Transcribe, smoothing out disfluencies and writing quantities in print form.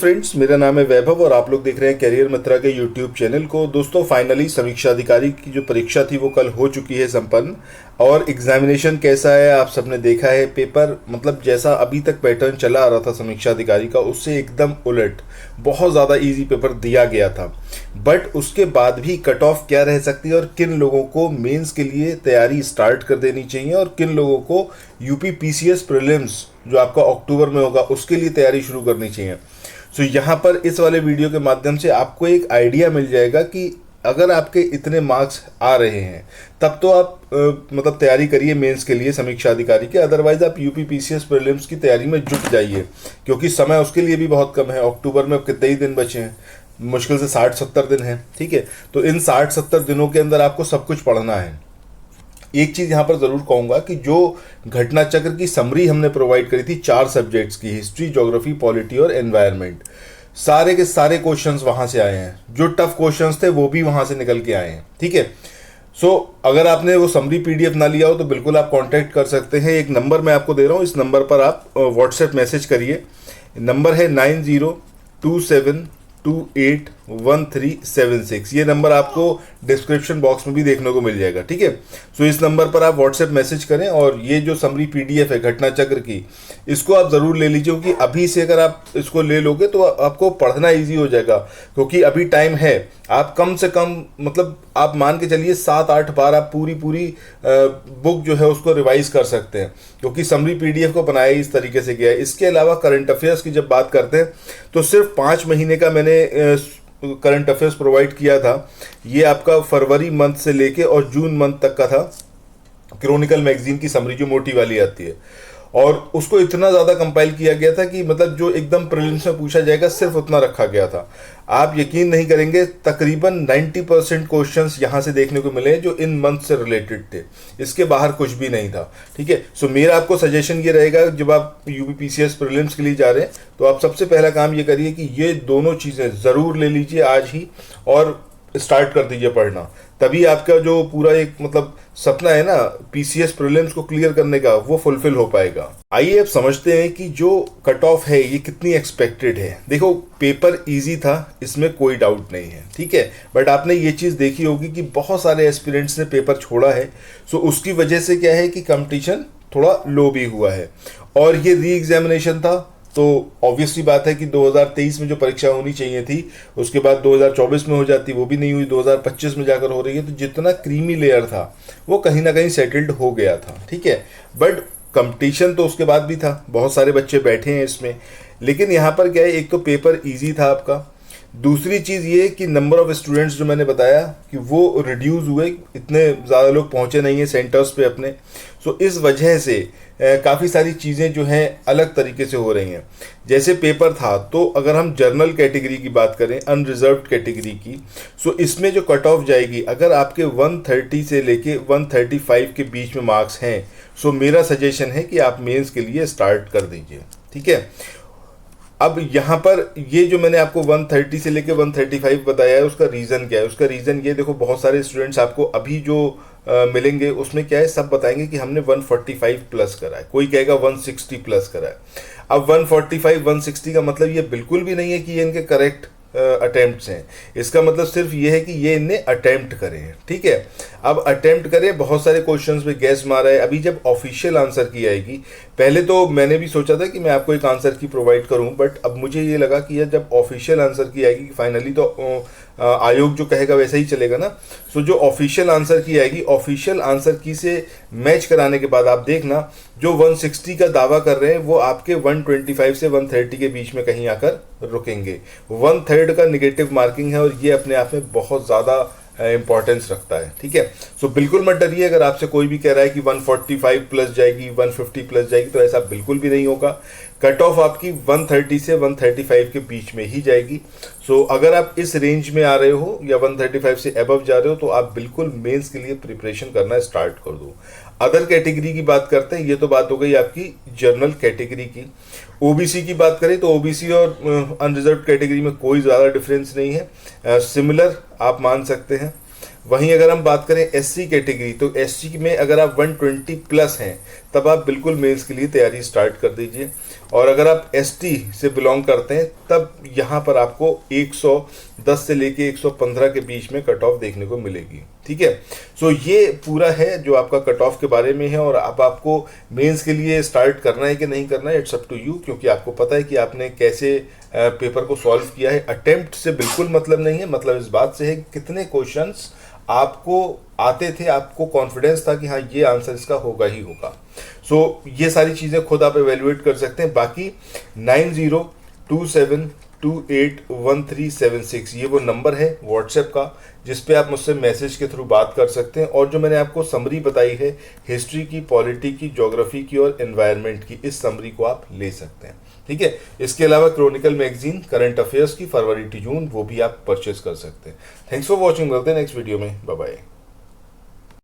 Friends, मेरा नाम है वैभव और आप लोग देख रहे हैं करियर मित्रा के यूट्यूब चैनल को। दोस्तों, फाइनली समीक्षा अधिकारी की जो परीक्षा थी वो कल हो चुकी है संपन्न। और एग्जामिनेशन कैसा है आप सबने देखा है। पेपर मतलब जैसा अभी तक पैटर्न चला आ रहा था समीक्षा अधिकारी का, उससे एकदम उलट बहुत ज़्यादा इजी पेपर दिया गया था। बट उसके बाद भी कट ऑफ क्या रह सकती है और किन लोगों को मेंस के लिए तैयारी स्टार्ट कर देनी चाहिए और किन लोगों को यूपी पीसीएस प्रीलिम्स जो आपका अक्टूबर में होगा उसके लिए तैयारी शुरू करनी चाहिए। सो यहाँ पर इस वाले वीडियो के माध्यम से आपको एक आइडिया मिल जाएगा कि अगर आपके इतने मार्क्स आ रहे हैं तब तो आप मतलब तैयारी करिए मेंस के लिए समीक्षा अधिकारी के। अदरवाइज आप यूपी पीसीएस प्रीलिम्स की तैयारी में जुट जाइए, क्योंकि समय उसके लिए भी बहुत कम है। अक्टूबर में अब कितने ही दिन बचे हैं, मुश्किल से 60-70 दिन हैं। ठीक है, तो इन 60-70 दिनों के अंदर आपको सब कुछ पढ़ना है। एक चीज़ यहाँ पर ज़रूर कहूँगा कि जो घटना चक्र की समरी हमने प्रोवाइड करी थी 4 सब्जेक्ट्स की, हिस्ट्री, ज्योग्राफी, पॉलिटी और एनवायरनमेंट, सारे के सारे क्वेश्चंस वहाँ से आए हैं। जो टफ क्वेश्चंस थे वो भी वहाँ से निकल के आए हैं। ठीक है, सो अगर आपने वो समरी पीडीएफ ना लिया हो तो बिल्कुल आप कांटेक्ट कर सकते हैं। एक नंबर मैं आपको दे रहा हूँ, इस नंबर पर आप व्हाट्सएप मैसेज करिए। नंबर है 9027281376। ये नंबर आपको डिस्क्रिप्शन बॉक्स में भी देखने को मिल जाएगा। ठीक है, सो इस नंबर पर आप व्हाट्सएप मैसेज करें और ये जो समरी पीडीएफ है घटना चक्र की, इसको आप ज़रूर ले लीजिए, क्योंकि अभी से अगर आप इसको ले लोगे तो आपको पढ़ना इजी हो जाएगा। क्योंकि अभी टाइम है, आप कम से कम मतलब आप मान के चलिए 7-8 बार आप पूरी बुक जो है उसको रिवाइज कर सकते हैं, क्योंकि समरी पीडीएफ को बनाया इस तरीके से गया है। इसके अलावा करंट अफेयर्स की जब बात करते हैं तो सिर्फ 5 महीने का मैंने करंट अफेयर्स प्रोवाइड किया था। ये आपका फरवरी मंथ से लेके और जून मंथ तक का था। क्रॉनिकल मैगजीन की समरी जो मोटी वाली आती है, और उसको इतना ज़्यादा कंपाइल किया गया था कि मतलब जो एकदम प्रीलिम्स में पूछा जाएगा सिर्फ उतना रखा गया था। आप यकीन नहीं करेंगे, तकरीबन 90% क्वेश्चंस यहाँ से देखने को मिले जो इन मंथ से रिलेटेड थे। इसके बाहर कुछ भी नहीं था। ठीक है, सो मेरा आपको सजेशन ये रहेगा, जब आप यूपी पीसीएस प्रीलिम्स के लिए जा रहे हैं तो आप सबसे पहला काम ये करिए कि ये दोनों चीज़ें ज़रूर ले लीजिए आज ही और स्टार्ट कर दीजिए पढ़ना। तभी आपका जो पूरा एक मतलब सपना है ना पीसीएस प्रीलिम्स को क्लियर करने का, वो फुलफिल हो पाएगा। आइए अब समझते हैं कि जो कट ऑफ है ये कितनी एक्सपेक्टेड है। देखो, पेपर इजी था, इसमें कोई डाउट नहीं है। ठीक है, बट आपने ये चीज़ देखी होगी कि बहुत सारे एस्पिरेंट्स ने पेपर छोड़ा है। सो उसकी वजह से क्या है कि कंपटीशन थोड़ा लो भी हुआ है। और ये री एग्जामिनेशन था, तो ऑब्वियसली बात है कि 2023 में जो परीक्षा होनी चाहिए थी उसके बाद 2024 में हो जाती, वो भी नहीं हुई, 2025 में जाकर हो रही है। तो जितना क्रीमी लेयर था वो कहीं ना कहीं सेटल्ड हो गया था। ठीक है, बट कंपटीशन तो उसके बाद भी था, बहुत सारे बच्चे बैठे हैं इसमें। लेकिन यहाँ पर क्या है, एक तो पेपर ईजी था आपका, दूसरी चीज़ ये कि नंबर ऑफ स्टूडेंट्स जो मैंने बताया कि वो रिड्यूस हुए, इतने ज़्यादा लोग पहुँचे नहीं हैं सेंटर्स पे अपने। सो इस वजह से काफ़ी सारी चीज़ें जो हैं अलग तरीके से हो रही हैं। जैसे पेपर था, तो अगर हम जर्नल कैटेगरी की बात करें, अनरिजर्व्ड कैटेगरी की, सो इसमें जो कट ऑफ जाएगी, अगर आपके 130 से लेके 135 के बीच में मार्क्स हैं, सो मेरा सजेशन है कि आप मेंस के लिए स्टार्ट कर दीजिए। ठीक है, अब यहाँ पर ये जो मैंने आपको 130 से लेके 135 बताया है, उसका रीज़न क्या है? उसका रीज़न ये देखो, बहुत सारे स्टूडेंट्स आपको अभी जो मिलेंगे उसमें क्या है, सब बताएंगे कि हमने 145 प्लस करा है, कोई कहेगा 160 प्लस करा है। अब 145 160 का मतलब ये बिल्कुल भी नहीं है कि ये इनके करेक्ट अटेम्प्ट्स हैं। इसका मतलब सिर्फ ये है कि ये इनने अटेम्प्ट करे हैं। ठीक है, अब अटेम्प्ट करें, बहुत सारे क्वेश्चंस में गैस मारा है। अभी जब ऑफिशियल आंसर की आएगी, पहले तो मैंने भी सोचा था कि मैं आपको एक आंसर की प्रोवाइड करूं, बट अब मुझे ये लगा कि यार जब ऑफिशियल आंसर की आएगी फाइनली, तो आयोग जो कहेगा वैसा ही चलेगा ना। सो जो ऑफिशियल आंसर की आएगी, ऑफिशियल आंसर की से मैच कराने के बाद आप देखना जो 160 का दावा कर रहे हैं वो आपके 125 से 130 के बीच में कहीं आकर रुकेंगे। 1/3 का निगेटिव मार्किंग है और ये अपने आप में बहुत ज़्यादा इंपॉर्टेंस रखता है। ठीक है, सो बिल्कुल मत डरिए अगर आपसे कोई भी कह रहा है कि 145 प्लस जाएगी, 150 प्लस जाएगी, तो ऐसा बिल्कुल भी नहीं होगा। कट ऑफ आपकी 130 से 135 के बीच में ही जाएगी। सो अगर आप इस रेंज में आ रहे हो या 135 से अबव जा रहे हो तो आप बिल्कुल मेंस के लिए प्रिपरेशन करना स्टार्ट कर दो। अदर कैटेगरी की बात करते हैं, ये तो बात हो गई आपकी जनरल कैटेगरी की। ओबीसी की बात करें तो ओबीसी और अनरिजर्व्ड कैटेगरी में कोई ज़्यादा डिफरेंस नहीं है, सिमिलर आप मान सकते हैं। वहीं अगर हम बात करें एससी कैटेगरी, तो एससी में अगर आप 120 प्लस हैं तब आप बिल्कुल मेंस के लिए तैयारी स्टार्ट कर दीजिए। और अगर आप एसटी से बिलोंग करते हैं तब यहाँ पर आपको 110 से लेके 115 के बीच में कट ऑफ देखने को मिलेगी। ठीक है, सो ये पूरा है जो आपका कट ऑफ के बारे में है। और अब आपको मेंस के लिए स्टार्ट करना है कि नहीं करना है, इट्स अप टू यू, क्योंकि आपको पता है कि आपने कैसे पेपर को सॉल्व किया है। अटेम्प्ट से बिल्कुल मतलब नहीं है, मतलब इस बात से है कि कितने क्वेश्चंस आपको आते थे, आपको कॉन्फिडेंस था कि हाँ ये आंसर इसका होगा ही होगा। सो ये सारी चीज़ें खुद आप एवेल्युएट कर सकते हैं। बाकी 9027281376 ये वो नंबर है व्हाट्सएप का जिस पे आप मुझसे मैसेज के थ्रू बात कर सकते हैं। और जो मैंने आपको समरी बताई है हिस्ट्री की, पॉलिटी की, ज्योग्राफी की और एनवायरनमेंट की, इस समरी को आप ले सकते हैं। ठीक है, इसके अलावा क्रॉनिकल मैगजीन करंट अफेयर्स की फरवरी टू जून वो भी आप परचेज कर सकते हैं। थैंक्स फॉर वॉचिंग, मिलते हैं नेक्स्ट वीडियो में, बाय बाय।